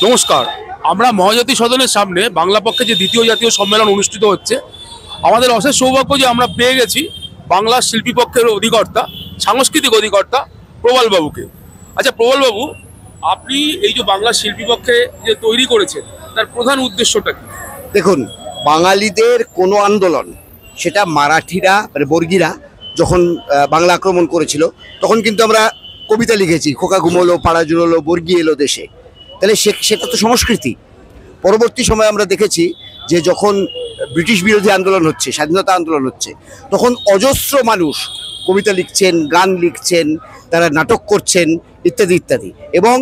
নমস্কার। আমরা মহাজাতি সদনের সামনে বাংলা পক্ষে যে দ্বিতীয় জাতীয় সম্মেলন অনুষ্ঠিত হচ্ছে, আমাদের অশেষ সৌভাগ্য যে আমরা পেয়ে গেছি বাংলার শিল্পী পক্ষের অধিকর্তা, সাংস্কৃতিক অধিকর্তা প্রবাল বাবুকে। আচ্ছা প্রবাল বাবু, আপনি এই যে বাংলা শিল্পী পক্ষে যে তৈরি করেছেন তার প্রধান উদ্দেশ্যটা কি? দেখুন, বাঙালিদের কোনো আন্দোলন, সেটা মারাঠিরা মানে বর্গীরা যখন বাংলা আক্রমণ করেছিল তখন কিন্তু আমরা কবিতা লিখেছি, খোকা ঘুমোলো পাড়া জুড়োলো বর্গী এলো দেশে। তাহলে সেটা তো সংস্কৃতি। পরবর্তী সময়ে আমরা দেখেছি যে যখন ব্রিটিশ বিরোধী আন্দোলন হচ্ছে, স্বাধীনতা আন্দোলন হচ্ছে, তখন অজস্র মানুষ কবিতা লিখছেন, গান লিখছেন, তারা নাটক করছেন ইত্যাদি ইত্যাদি। এবং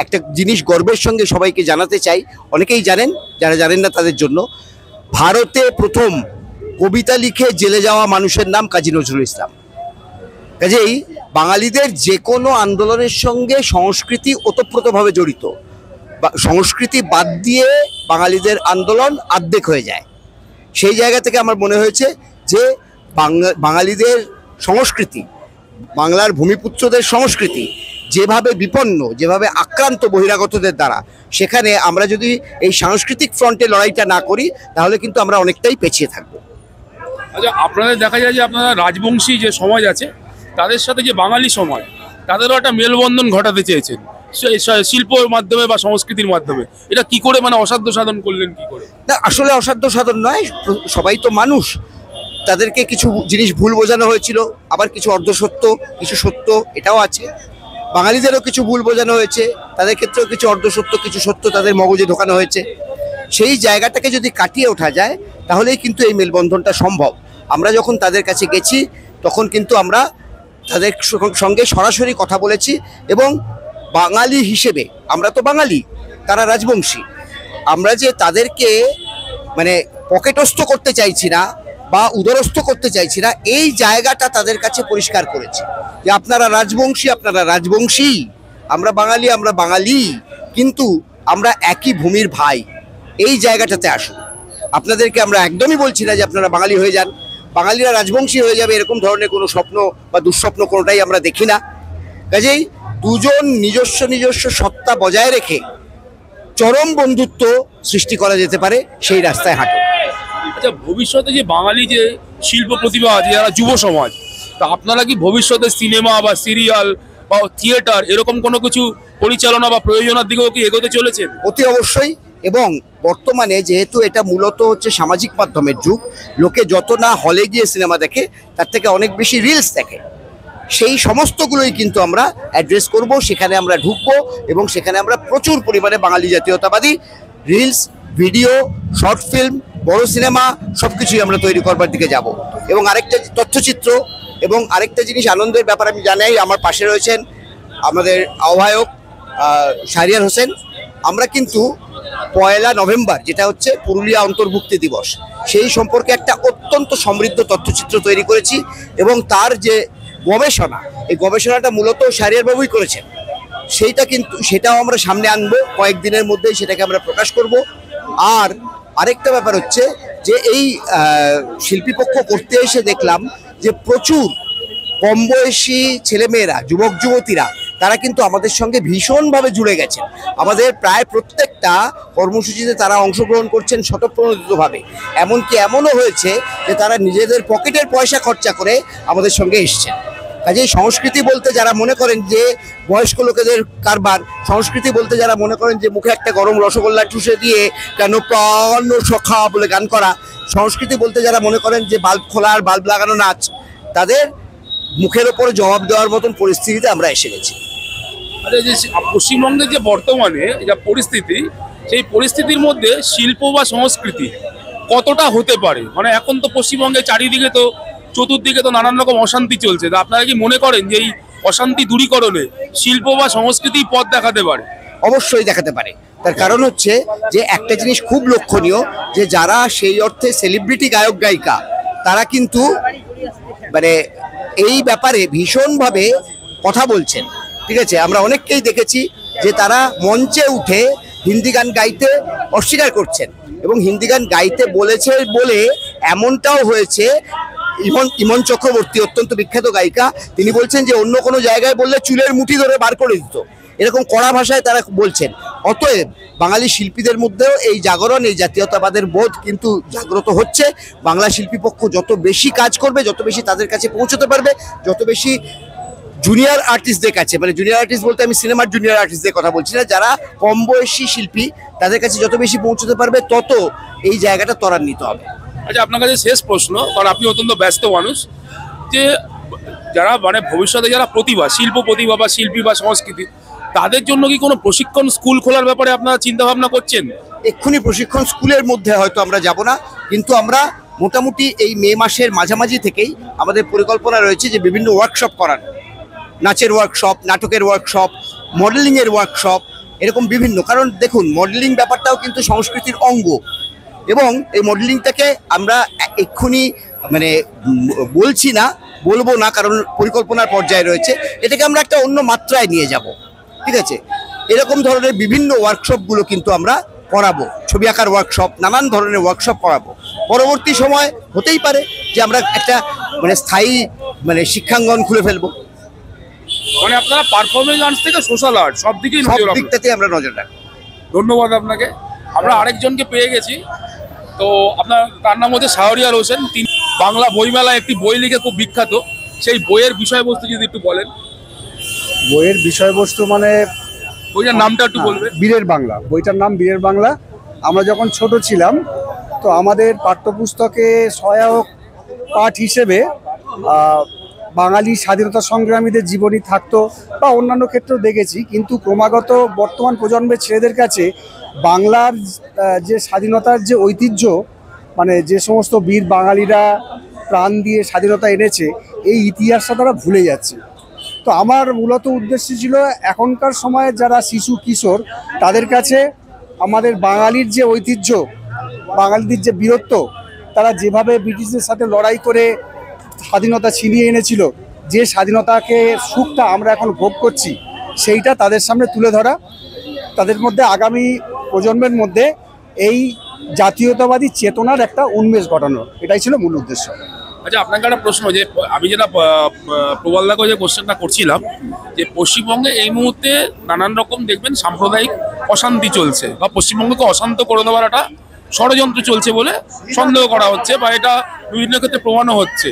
একটা জিনিস গর্বের সঙ্গে সবাইকে জানাতে চাই, অনেকেই জানেন, যারা জানেন না তাদের জন্য, ভারতে প্রথম কবিতা লিখে জেলে যাওয়া মানুষের নাম কাজী নজরুল ইসলাম। কাজেই বাঙালিদের যে কোনো আন্দোলনের সঙ্গে সংস্কৃতি ওতপ্রোতভাবে জড়িত। সংস্কৃতি বাদ দিয়ে বাঙালিদের আন্দোলন আর্ধেক হয়ে যায়। সেই জায়গা থেকে আমার মনে হয়েছে যে বাঙালিদের সংস্কৃতি, বাংলার ভূমিপুত্রদের সংস্কৃতি যেভাবে বিপন্ন, যেভাবে আক্রান্ত বহিরাগতদের দ্বারা, সেখানে আমরা যদি এই সাংস্কৃতিক ফ্রন্টে লড়াইটা না করি তাহলে কিন্তু আমরা অনেকটাই পেছিয়ে থাকবো। আচ্ছা, আপনাদের দেখা যায় যে আপনারা রাজবংশী যে সমাজ আছে তাদের সাথে যে বাঙালি সমাজ, তাদেরও একটা মেলবন্ধন ঘটাতে চেয়েছেন শিল্পর মাধ্যমে বা সংস্কৃতির মাধ্যমে। এটা কি করে মানে অসাধ্য সাধন করলেন কি করে? না, আসলে অসাধ্য সাধন নয়, সবাই তো মানুষ, তাদেরকে কিছু জিনিস ভুল বোঝানো হয়েছিল, আবার কিছু অর্ধসত্য কিছু সত্য এটাও আছে। বাঙালিদেরও কিছু ভুল বোঝানো হয়েছে, তাদের ক্ষেত্রেও কিছু অর্ধসত্য কিছু সত্য তাদের মগজে ঢোকানো হয়েছে। সেই জায়গাটাকে যদি কাটিয়ে ওঠা যায় তাহলেই কিন্তু এই মেলবন্ধনটা সম্ভব। আমরা যখন তাদের কাছে গেছি তখন কিন্তু আমরা তাদের সঙ্গে সরাসরি কথা বলেছি, এবং বাঙালি হিসেবে, আমরা তো বাঙালি, তারা রাজবংশী, আমরা যে তাদেরকে মানে পকেটস্থ করতে চাইছি না বা উদরস্থ করতে চাইছি না, এই জায়গাটা তাদের কাছে পরিষ্কার করেছি যে আপনারা রাজবংশী, আপনারা রাজবংশী, আমরা বাঙালি, আমরা বাঙালি, কিন্তু আমরা একই ভূমির ভাই। এই জায়গাটাতে আসুন। আপনাদেরকে আমরা একদমই বলছি না যে আপনারা বাঙালি হয়ে যান, বাঙালিরা রাজবংশী হয়ে যাবে, এরকম ধরনের কোনো স্বপ্ন বা দুঃস্বপ্ন কোনোটাই আমরা দেখি না। কাজেই দুজন নিজস্ব নিজস্ব সত্তা বজায় রেখে চরম বন্ধুত্ব সৃষ্টি করা যেতে পারে, সেই রাস্তায় হাঁটো। আচ্ছা, ভবিষ্যতে যে বাঙালি যে শিল্প প্রতিভা আছে, যারা যুব সমাজ, তা আপনারা কি ভবিষ্যতে সিনেমা বা সিরিয়াল বা থিয়েটার এরকম কোনো কিছু পরিচালনা বা প্রয়োজনের দিকেও কি এগোতে চলেছেন? অতি অবশ্যই। এবং বর্তমানে যেহেতু এটা মূলত হচ্ছে সামাজিক মাধ্যমের যুগ, লোকে যত না হলে গিয়ে সিনেমা দেখে, তার থেকে অনেক বেশি রিলস দেখে। সেই সমস্তগুলোই কিন্তু আমরা অ্যাড্রেস করব, সেখানে আমরা ঢুকবো এবং সেখানে আমরা প্রচুর পরিমাণে বাঙালি জাতীয়তাবাদী রিলস, ভিডিও, শর্ট ফিল্ম, বড় সিনেমা সব কিছুই আমরা তৈরি করবার দিকে যাব। এবং আরেকটা তথ্যচিত্র এবং আরেকটা জিনিস আনন্দের ব্যাপার, আমি জানাই আমার পাশে রয়েছেন আমাদের আহ্বায়ক শাহরিয়ার হোসেন। আমরা কিন্তু 1 নভেম্বর, যেটা হচ্ছে পুরুলিয়া অন্তর্ভুক্তি দিবস, সেই সম্পর্কে একটা অত্যন্ত সমৃদ্ধ তথ্যচিত্র তৈরি করেছি। এবং তার যে গবেষণা, এই গবেষণাটা মূলত শাহরিয়ার বাবুই করেছেন। সেটাও আমরা সামনে আনবো, কয়েকদিনের মধ্যেই সেটাকে আমরা প্রকাশ করব। আর আরেকটা ব্যাপার হচ্ছে যে এই শিল্পীপক্ষ করতে এসে দেখলাম যে প্রচুর কম বয়সী ছেলেমেয়েরা, যুবক যুবতীরা, তারা কিন্তু আমাদের সঙ্গে ভীষণভাবে জুড়ে গেছেন। আমাদের প্রায় প্রত্যেকটা কর্মসূচিতে তারা অংশগ্রহণ করছেন স্বতঃপ্রণোদিতভাবে। এমনকি এমনও হয়েছে যে তারা নিজেদের পকেটের পয়সা খরচা করে আমাদের সঙ্গে এসছেন। কাজেই সংস্কৃতি বলতে যারা মনে করেন যে বয়স্ক লোকেদের কারবার, সংস্কৃতি বলতে যারা মনে করেন যে মুখে একটা গরম রসগোল্লা ঠুসে দিয়ে কেন প্রাণ সখা বলে গান করা, সংস্কৃতি বলতে যারা মনে করেন যে বাল্ব খোলা আর বাল্ব লাগানো নাচ, তাদের মুখের ওপরে জবাব দেওয়ার মতন পরিস্থিতিতে আমরা এসে গেছি। আচ্ছা, যে পশ্চিমবঙ্গের যে বর্তমানে যা পরিস্থিতি, সেই পরিস্থিতির মধ্যে শিল্প বা সংস্কৃতি কতটা হতে পারে? মানে এখন তো পশ্চিমবঙ্গে চারিদিকে তো চতুর্দিকে তো নানান রকম অশান্তি চলছে, তা আপনারা কি মনে করেন যে এই অশান্তি দূরীকরণে শিল্প বা সংস্কৃতি পথ দেখাতে পারে? অবশ্যই দেখাতে পারে। তার কারণ হচ্ছে যে একটা জিনিস খুব লক্ষণীয়, যে যারা সেই অর্থে সেলিব্রিটি গায়ক গায়িকা, তারা কিন্তু মানে এই ব্যাপারে ভীষণভাবে কথা বলছেন। ঠিক আছে, আমরা অনেককেই দেখেছি যে তারা মঞ্চে উঠে হিন্দি গান গাইতে অস্বীকার করছেন, এবং হিন্দি গান গাইতে বলেছে বলে এমনটাও হয়েছে। ইমন চক্রবর্তী, অত্যন্ত বিখ্যাত গায়িকা, তিনি বলছেন যে অন্য কোনো জায়গায় বললে চুলের মুঠি ধরে বার করে দিত, এরকম কড়া ভাষায় তারা বলছেন। অতএব বাঙালি শিল্পীদের মধ্যেও এই জাগরণ, এই জাতীয়তাবাদের বোধ কিন্তু জাগ্রত হচ্ছে। বাংলা শিল্পী পক্ষ যত বেশি কাজ করবে, যত বেশি তাদের কাছে পৌঁছতে পারবে, যত বেশি জুনিয়র আর্টিস্টদের কাছে, মানে জুনিয়র আর্টিস্ট বলতে আমি সিনেমার জুনিয়র আর্টিস্টদের কথা বলছি না, যারা কম বয়সী শিল্পী তাদের কাছে যত বেশি পৌঁছতে পারবে তত এই জায়গাটা ত্বরান্বিত হবে। আচ্ছা, আপনার কাছে শেষ প্রশ্ন, কারণ আপনি অত্যন্ত ব্যস্ত মানুষ, যে যারা মানে ভবিষ্যতে যারা প্রতিভা, শিল্প প্রতিভা বা শিল্পী বা সংস্কৃতি, তাদের জন্য কি কোনো প্রশিক্ষণ স্কুল খোলার ব্যাপারে আপনারা চিন্তা ভাবনা করছেন? এক্ষুনি প্রশিক্ষণ স্কুলের মধ্যে হয়তো আমরা যাব না, কিন্তু আমরা মোটামুটি এই মে মাসের মাঝামাঝি থেকেই আমাদের পরিকল্পনা রয়েছে যে বিভিন্ন ওয়ার্কশপ করার, নাচের ওয়ার্কশপ, নাটকের ওয়ার্কশপ, মডেলিংয়ের ওয়ার্কশপ, এরকম বিভিন্ন। কারণ দেখুন, মডেলিং ব্যাপারটাও কিন্তু সংস্কৃতির অঙ্গ, এবং এই মডেলিংটাকে আমরা এক্ষুনি মানে বলছি না, বলবো না, কারণ পরিকল্পনার পর্যায়ে রয়েছে, এটাকে আমরা একটা অন্য মাত্রায় নিয়ে যাব। ঠিক আছে, এরকম ধরনের বিভিন্ন ওয়ার্কশপগুলো কিন্তু আমরা করাবো, ছবি আঁকার ওয়ার্কশপ, নানান ধরনের ওয়ার্কশপ করাবো। পরবর্তী সময় হতেই পারে যে আমরা একটা মানে স্থায়ী মানে শিক্ষাঙ্গন খুলে ফেলবো। মানে আপনারা পারফরমেন্স আর্টস থেকে সোশ্যাল আর্ট সব দিকেই সব নজর রাখবেন। দিকটাতে আমরা নজর রাখবো। ধন্যবাদ আপনাকে। আমরা আরেকজনকে পেয়ে গেছি, তো আপনার তার নাম হচ্ছে শাহরিয়ার হোসেন। তিনি বাংলা বইমেলায় একটি বই লিখে খুব বিখ্যাত। সেই বইয়ের বিষয়বস্তু যদি একটু বলেন। বইয়ের বিষয়বস্তু মানে বইটার নামটা একটু বলবেন। বীরের বাংলা, বইটার নাম বীরের বাংলা। আমরা যখন ছোট ছিলাম তো আমাদের পাঠ্যপুস্তকে সহায়ক পাঠ হিসেবে বাঙালি স্বাধীনতা সংগ্রামীদের জীবনী থাকতো, বা অন্যান্য ক্ষেত্রেও দেখেছি। কিন্তু ক্রমাগত বর্তমান প্রজন্মের ছেলেদের কাছে বাংলার যে স্বাধীনতার যে ঐতিহ্য, মানে যে সমস্ত বীর বাঙালিরা প্রাণ দিয়ে স্বাধীনতা এনেছে, এই ইতিহাসটা তারা ভুলে যাচ্ছে। তো আমার মূলত উদ্দেশ্য ছিল এখনকার সময়ে যারা শিশু কিশোর, তাদের কাছে আমাদের বাঙালির যে ঐতিহ্য, বাঙালিদের যে বীরত্ব, তারা যেভাবে ব্রিটিশদের সাথে লড়াই করে স্বাধীনতা ছিনিয়ে এনেছিল, যে স্বাধীনতাকে সুখটা আমরা এখন ভোগ করছি, সেইটা তাদের সামনে তুলে ধরা, তাদের মধ্যে আগামী প্রজন্মের মধ্যে এই জাতীয়তাবাদী চেতনার একটা উন্মেষ ঘটানো, এটাই ছিল মূল উদ্দেশ্য। আচ্ছা, আপনাকে একটা প্রশ্ন, যে আমি যেটা প্রবলদাকে যে কোশ্চেনটা করছিলাম, যে পশ্চিমবঙ্গে এই মুহূর্তে নানান রকম দেখবেন সাম্প্রদায়িক অশান্তি চলছে, বা পশ্চিমবঙ্গকে অশান্ত করে দেওয়ার একটা ষড়যন্ত্র চলছে বলে সন্দেহ করা হচ্ছে, বা এটা বিভিন্ন ক্ষেত্রে প্রমাণও হচ্ছে।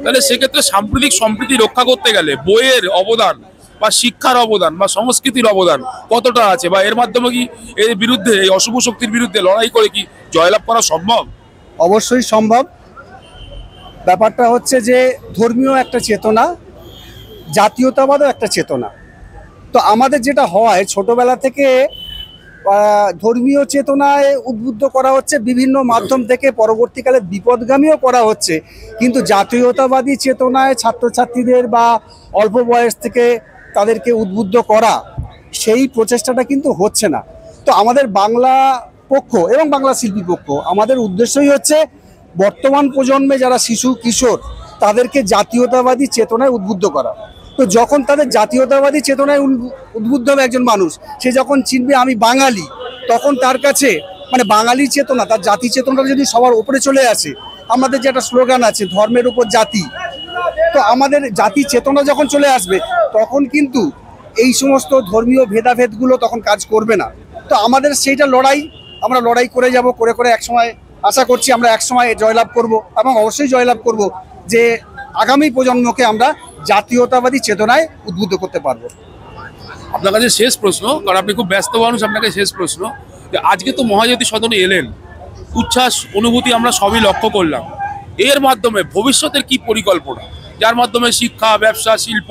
তাহলে সেক্ষেত্রে সাম্প্রতিক সম্প্রীতি রক্ষা করতে গেলে বইয়ের অবদান বা শিক্ষার অবদান বা সংস্কৃতির অবদান কতটা আছে, বা এর মাধ্যমে কি এর বিরুদ্ধে, এই অশুভ শক্তির বিরুদ্ধে লড়াই করে কি জয়লাভ করা সম্ভব? অবশ্যই সম্ভব। ব্যাপারটা হচ্ছে যে ধর্মীয় একটা চেতনা, জাতীয়তাবাদও একটা চেতনা। তো আমাদের যেটা হয়, ছোটবেলা থেকে ধর্মীয় চেতনায় উদ্বুদ্ধ করা হচ্ছে বিভিন্ন মাধ্যম থেকে, পরবর্তীকালে বিপদগামীও করা হচ্ছে, কিন্তু জাতীয়তাবাদী চেতনায় ছাত্রছাত্রীদের বা অল্প বয়স থেকে তাদেরকে উদ্বুদ্ধ করা, সেই প্রচেষ্টাটা কিন্তু হচ্ছে না। তো আমাদের বাংলা পক্ষ এবং বাংলা শিল্পী পক্ষ, আমাদের উদ্দেশ্যই হচ্ছে বর্তমান প্রজন্মে যারা শিশু কিশোর, তাদেরকে জাতীয়তাবাদী চেতনায় উদ্বুদ্ধ করা। তো যখন তাদের জাতীয়তাবাদী চেতনায় উদ্বুদ্ধ হবে একজন মানুষ, সে যখন চিনবে আমি বাঙালি, তখন তার কাছে মানে বাঙালি চেতনা, তার জাতি চেতনাটা যদি সবার উপরে চলে আসে, আমাদের যে একটা স্লোগান আছে ধর্মের উপর জাতি, তো আমাদের জাতি চেতনা যখন চলে আসবে, তখন কিন্তু এই সমস্ত ধর্মীয় ভেদাভেদগুলো তখন কাজ করবে না। তো আমাদের সেইটা লড়াই, আমরা লড়াই করে যাব, করে করে একসময় আশা করছি আমরা একসময় জয়লাভ করব, এবং অবশ্যই জয়লাভ করব, যে আগামী প্রজন্মকে আমরা জাতীয়তাবাদী চেতনায় উদ্বুদ্ধ করতে পারবো। আপনার কাছে শেষ প্রশ্ন, কারণ আপনি খুব ব্যস্ত মানুষ, আপনাকে শেষ প্রশ্ন, যে আজকে তো মহাজ্যোতি সদনে এলেন, উচ্ছ্বাস অনুভূতি আমরা সবই লক্ষ্য করলাম, এর মাধ্যমে ভবিষ্যতের কি পরিকল্পনা, যার মাধ্যমে শিক্ষা, ব্যবসা, শিল্প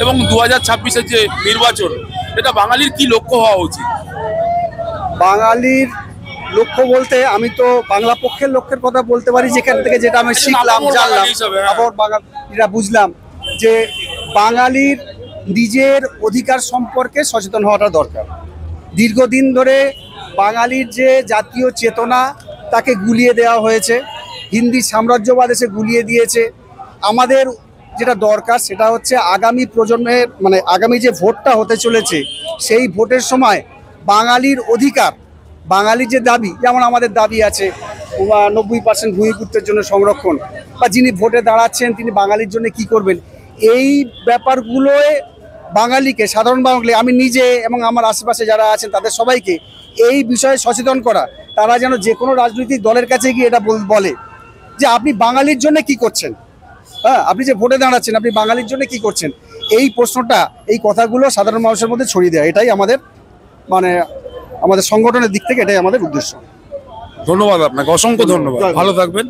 এবং 2026-এর যে নির্বাচন, এটা বাঙালির কি লক্ষ্য হওয়া উচিত? বাঙালির লক্ষ্য বলতে আমি তো বাংলা পক্ষের লক্ষ্যের কথা বলতে পারি, যেখান থেকে যেটা আমি শিখলাম, জানলাম, আবার বাঙালিরা বুঝলাম যে বাঙালির নিজের অধিকার সম্পর্কে সচেতন হওয়াটা দরকার। দীর্ঘদিন ধরে বাঙালির যে জাতীয় চেতনা, তাকে গুলিয়ে দেওয়া হয়েছে, হিন্দি সাম্রাজ্যবাদ এসে গুলিয়ে দিয়েছে। আমাদের যেটা দরকার সেটা হচ্ছে আগামী প্রজন্মের, মানে আগামী যে ভোটটা হতে চলেছে, সেই ভোটের সময় বাঙালির অধিকার, বাঙালির যে দাবি, যেমন আমাদের দাবি আছে 90% ভূমিপুত্রের জন্য সংরক্ষণ, বা যিনি ভোটে দাঁড়াচ্ছেন তিনি বাঙালির জন্য কি করবেন, এই ব্যাপারগুলোয় বাঙালিকে, সাধারণ বাঙালি, আমি নিজে এবং আমার আশেপাশে যারা আছেন তাদের সবাইকে এই বিষয়ে সচেতন করা, তারা যেন যে কোনো রাজনৈতিক দলের কাছে গিয়ে এটা বলে যে আপনি বাঙালির জন্য কি করছেন, হ্যাঁ, আপনি যে ভোটে দাঁড়াচ্ছেন আপনি বাঙালির জন্য কি করছেন, এই প্রশ্নটা, এই কথাগুলো সাধারণ মানুষের মধ্যে ছড়িয়ে দেওয়া, এটাই আমাদের মানে আমাদের সংগঠনের দিক থেকে এটাই আমাদের উদ্দেশ্য। ধন্যবাদ আপনাকে, অসংখ্য ধন্যবাদ, ভালো থাকবেন।